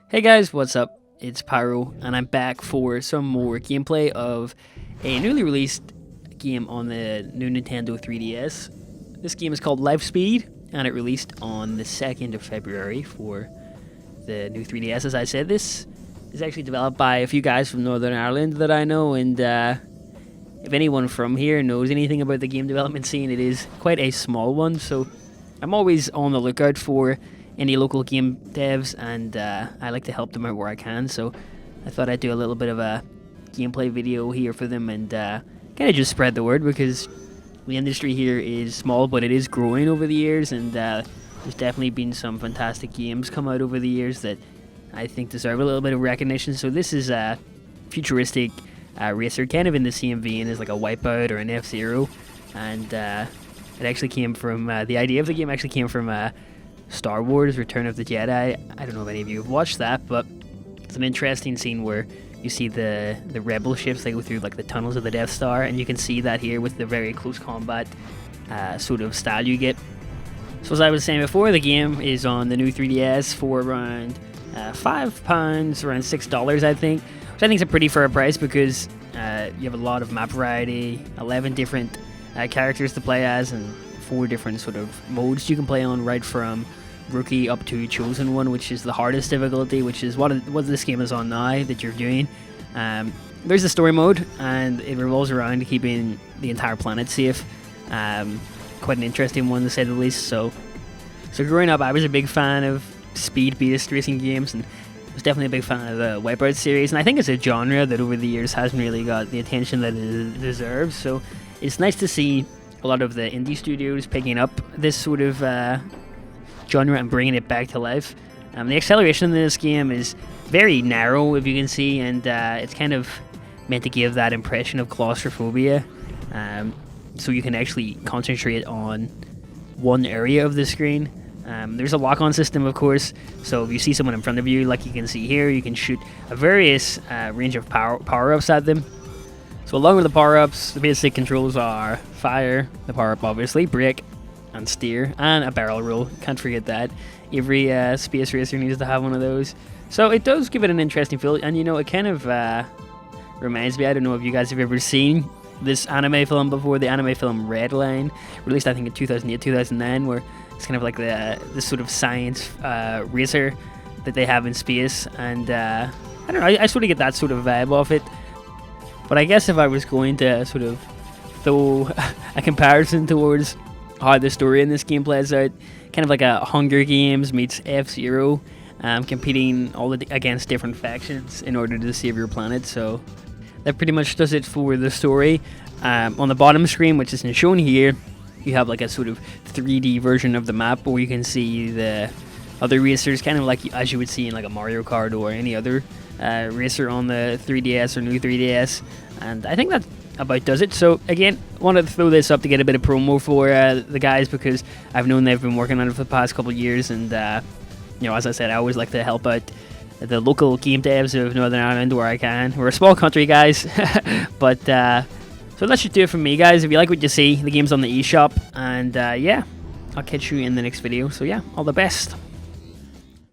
Hey guys, what's up? It's Pyro, and I'm back for some more gameplay of a newly released game on the new Nintendo 3DS. This game is called Lifespeed, and it released on the 2nd of February for the new 3DS. As I said, this is actually developed by a few guys from Northern Ireland that I know, and if anyone from here knows anything about the game development scene, it is quite a small one, so I'm always on the lookout for any local game devs, and I like to help them out where I can, so I thought I'd do a little bit of a gameplay video here for them and kind of just spread the word, because the industry here is small, but it is growing over the years, and there's definitely been some fantastic games come out over the years that I think deserve a little bit of recognition. So this is a futuristic racer, kind of in the same vein as like a Wipeout or an F-Zero, and it actually came from, the idea of the game actually came from Star Wars Return of the Jedi. I don't know if any of you have watched that, but it's an interesting scene where you see the rebel ships, they go through like the tunnels of the Death Star, and you can see that here with the very close combat sort of style you get. So as I was saying before, the game is on the new 3DS for around £5, around $6 I think, which I think is a pretty fair price, because you have a lot of map variety, 11 different characters to play as, and 4 different sort of modes you can play on, right from Rookie up to Chosen One, which is the hardest difficulty, which is what this game is on now that you're doing. There's a story mode, and it revolves around keeping the entire planet safe. Quite an interesting one to say the least. So growing up, I was a big fan of speed-based racing games, and was definitely a big fan of the Wipeout series, and I think it's a genre that over the years hasn't really got the attention that it deserves. So it's nice to see a lot of the indie studios picking up this sort of genre and bringing it back to life. The acceleration in this game is very narrow, if you can see, and it's kind of meant to give that impression of claustrophobia, so you can actually concentrate on one area of the screen. There's a lock-on system, of course, so if you see someone in front of you, like you can see here, you can shoot a various range of power-ups at them. So along with the power-ups, the basic controls are fire, the power-up obviously, brake, and steer, and a barrel roll. Can't forget that. Every space racer needs to have one of those. So it does give it an interesting feel, and you know, it kind of reminds me, I don't know if you guys have ever seen this anime film before, the anime film Red Line, released I think in 2008, 2009, where it's kind of like this sort of science racer that they have in space, and I don't know, I sort of get that sort of vibe off it. But I guess if I was going to sort of throw a comparison towards how the story in this game plays out, kind of like a Hunger Games meets F-Zero, competing against different factions in order to save your planet. So that pretty much does it for the story. On the bottom screen, which isn't shown here, you have like a sort of 3D version of the map where you can see the other racers, kind of like as you would see in like a Mario Kart or any other racer on the 3DS or new 3DS, and I think that about does it. So again, wanted to throw this up to get a bit of promo for the guys, because I've known they've been working on it for the past couple of years, and you know, as I said, I always like to help out the local game devs of Northern Ireland where I can. We're a small country, guys, but so that should do it from me, guys. If you like what you see, the game's on the eShop, and yeah, I'll catch you in the next video. So yeah, all the best.